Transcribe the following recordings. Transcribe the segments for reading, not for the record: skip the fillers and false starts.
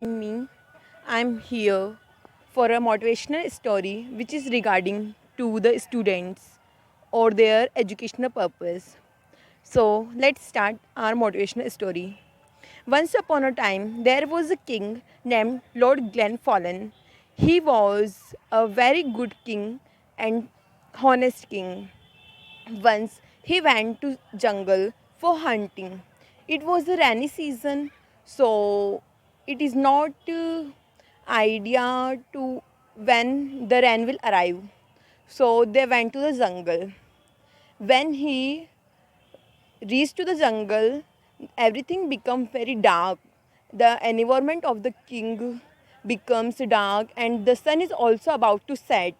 me. I'm here for a motivational story which is regarding to the students or their educational purpose. So let's start our motivational story. Once upon a time, there was a king named Lord Glenfallen. He was a very good king and honest king. Once he went to jungle for hunting. It was a rainy season, so it is not idea to when the rain will arrive. So they went to the jungle. When he reached to the jungle, everything becomes very dark. The environment of the king becomes dark, and the sun is also about to set.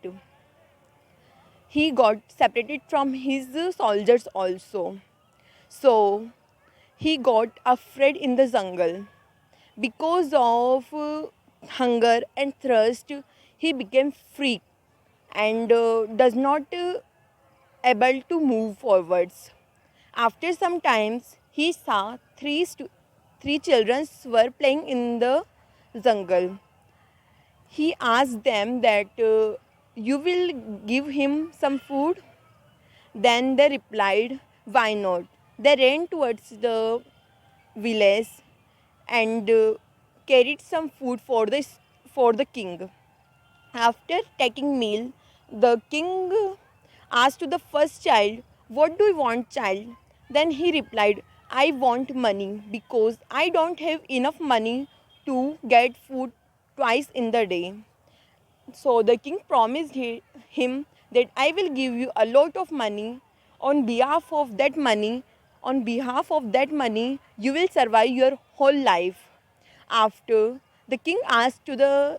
He got separated from his soldiers also. So he got afraid in the jungle. Because of hunger and thirst, he became freak and does not able to move forwards. After some times, he saw three children were playing in the jungle. He asked them that you will give him some food. Then they replied, why not? They ran towards the village and carried some food for the king. After taking meal, the king asked to the first child, "What do you want, child?" Then he replied, "I want money because I don't have enough money to get food twice in the day." So the king promised him that I will give you a lot of money. On behalf of that money, you will survive your whole life. After the king asked to the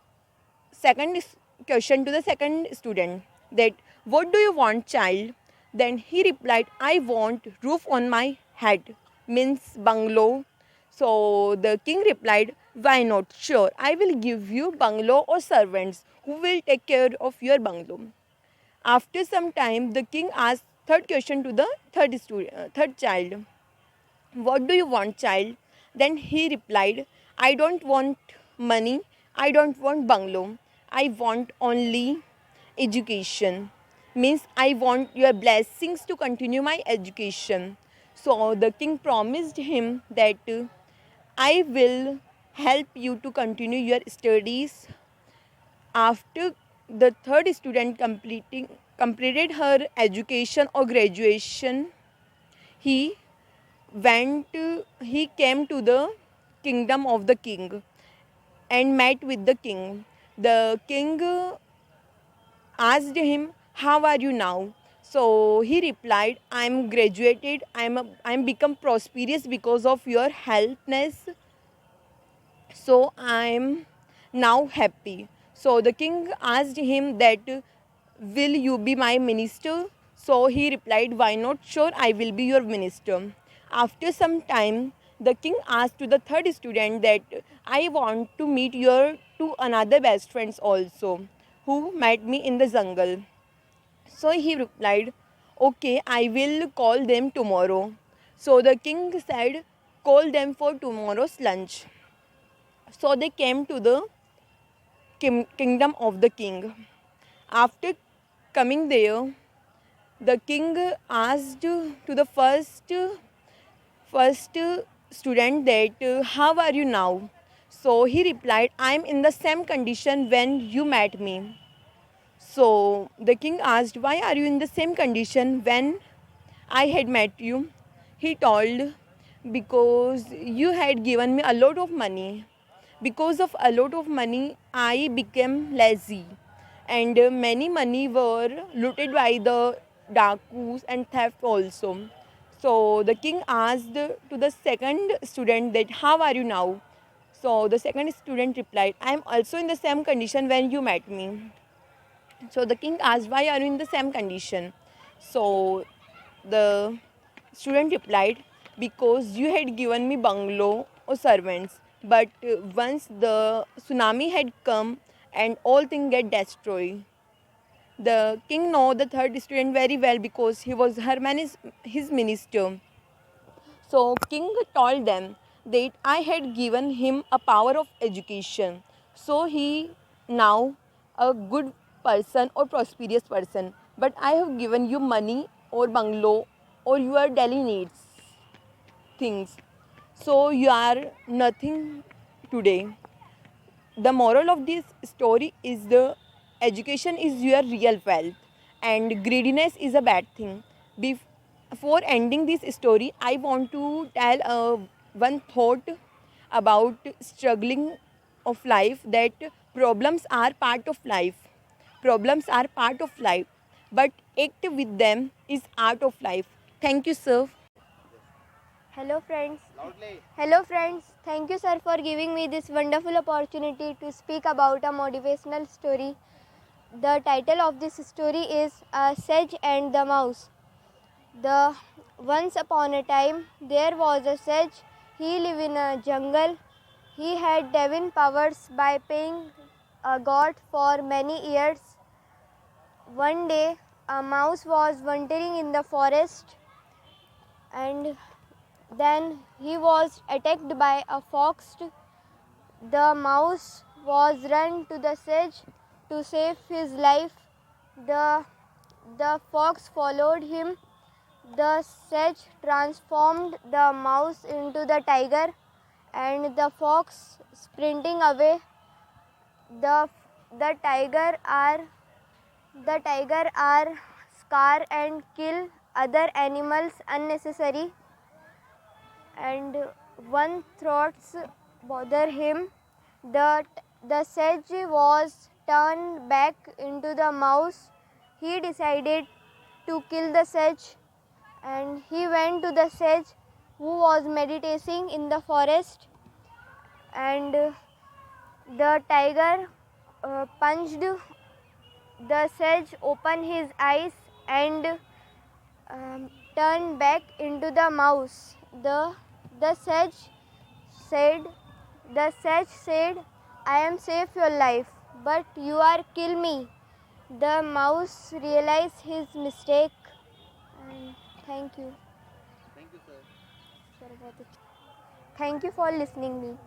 second question to the second student that what do you want, child? Then he replied, I want roof on my head, means bungalow. So the king replied, why not? Sure, I will give you bungalow or servants who will take care of your bungalow. After some time, the king asked third question to the third child. What do you want, child? Then he replied, I don't want money, I don't want bungalow, I want only education. Means I want your blessings to continue my education. So the king promised him that I will help you to continue your studies. After the third student completed her education or graduation, he he came to the kingdom of the king and met with the king. The king asked him, how are you now? So he replied, I'm graduated, I'm become prosperous because of your helpness, so I'm now happy. So the king asked him that, will you be my minister? So he replied, why not? Sure, I will be your minister. After some time, the king asked to the third student that, I want to meet your two another best friends also who met me in the jungle. So he replied, okay, I will call them tomorrow. So the king said, call them for tomorrow's lunch. So they came to the kingdom of the king. After coming there, the king asked to the first student that, how are you now? So he replied, I am in the same condition when you met me. So the king asked, why are you in the same condition when I had met you? He told, because you had given me a lot of money. Because of a lot of money, I became lazy, and many money were looted by the dakus and theft also. So the king asked to the second student that, how are you now? So the second student replied, I am also in the same condition when you met me. So the king asked, why are you in the same condition? So the student replied, because you had given me bungalow or servants, but once the tsunami had come and all things get destroyed. The king know the third student very well because he was his minister. So king told them that I had given him a power of education. So he now a good person or prosperous person. But I have given you money or bungalow or your daily needs things. So you are nothing today. The moral of this story is the education is your real wealth and greediness is a bad thing. Before ending this story, I want to tell one thought about struggling of life, that problems are part of life. Problems are part of life, but act with them is art of life. Thank you, sir. Hello friends. Hello friends. Thank you sir for giving me this wonderful opportunity to speak about a motivational story. The title of this story is A Sage and the Mouse. The once upon a time there was a sage. He lived in a jungle. He had divine powers by paying a god for many years. One day a mouse was wandering in the forest and then he was attacked by a fox. The mouse was run to the sage to save his life. The, the fox followed him. The sage transformed the mouse into the tiger and the fox sprinting away. The, the tiger are the tiger are scar and kill other animals unnecessary, and one thoughts bother him. The sage was turned back into the mouse. He decided to kill the sage and he went to the sage who was meditating in the forest, and the tiger punched the sage open his eyes and turned back into the mouse. The sage said, I am save your life, but you are kill me. The mouse realized his mistake. And thank you. Thank you, sir. Thank you for listening me.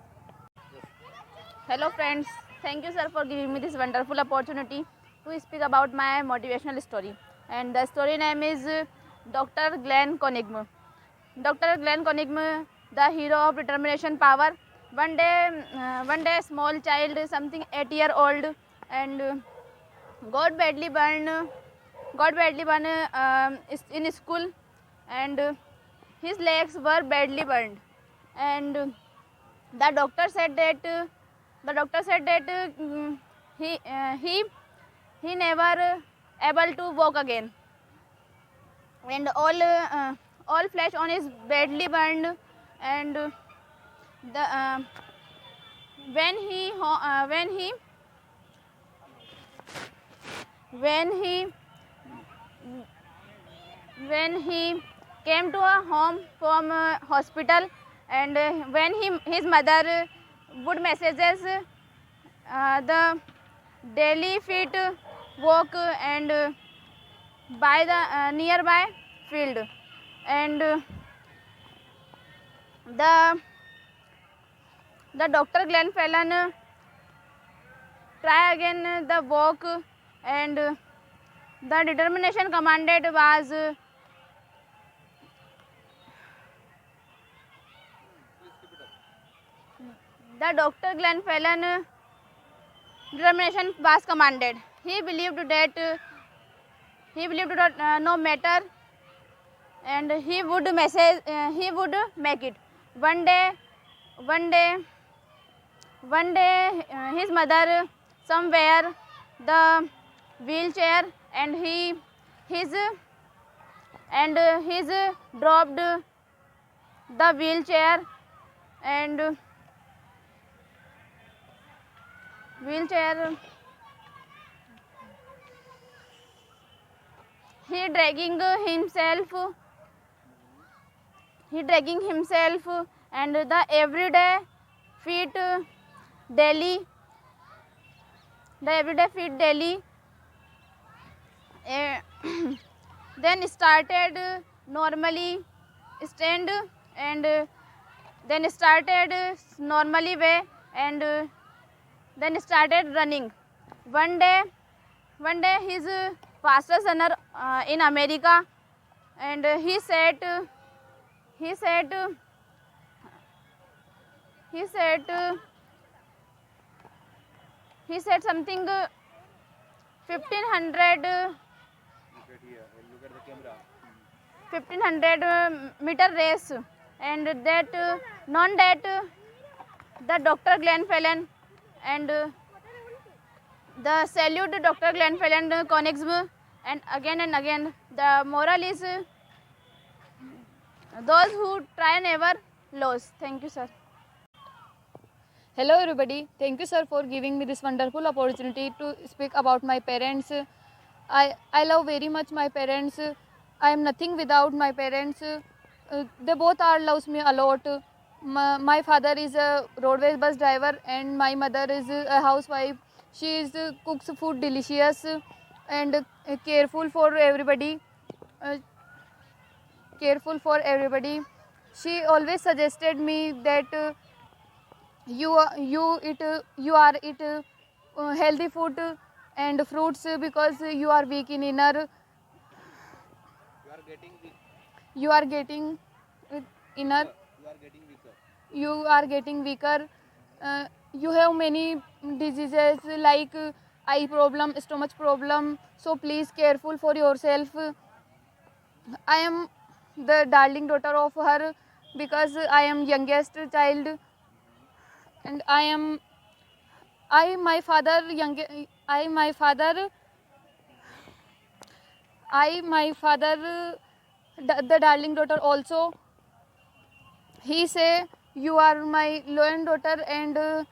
Hello friends, thank you sir for giving me this wonderful opportunity to speak about my motivational story. And the story name is Dr. Glenn Conigm. Dr. Glenn Conigm, the hero of determination power. One day, small child, something 8 year old, and got badly burned. Got badly burned in school, and his legs were badly burned. And the doctor said that he he never able to walk again, and all flesh on his badly burned, and the when he ho- when he when he came to a home from hospital, and when his mother would messages the daily feet walk and by the nearby field, and the the Dr. Glenn Fallon try again the walk, and the determination commanded was the Dr. Glenn Fallon determination was commanded. He believed that no matter, and he would make it. One day, one day, one day, his mother somewhere the wheelchair, and his his dropped the wheelchair, and wheelchair he dragging himself, and the everyday feet daily uh, then started normally stand, and then started normally way, and then started running. One day his pastor son in America, and he said he said he said he said something 1500 meter race, and that non that the Dr. Glenn Fallon, and the salute Dr. Glenn Fallon Konigsma, and again the moral is those who try never lose. Thank you, sir. Hello everybody, thank you sir for giving me this wonderful opportunity to speak about my parents. I love very much my parents. I am nothing without my parents. They both are loves me a lot. My father is a roadways bus driver and my mother is a housewife. She is cooks food delicious and careful for everybody. Uh, Careful for everybody. She always suggested me that you are eat healthy food and fruits because you are weak in inner. You are getting inner. You are getting weaker. You have many diseases like eye problem, stomach problem. So please careful for yourself. I am the darling daughter of her because I am youngest child, and I my father young I my father I my father the darling daughter also. He say you are my loyal daughter and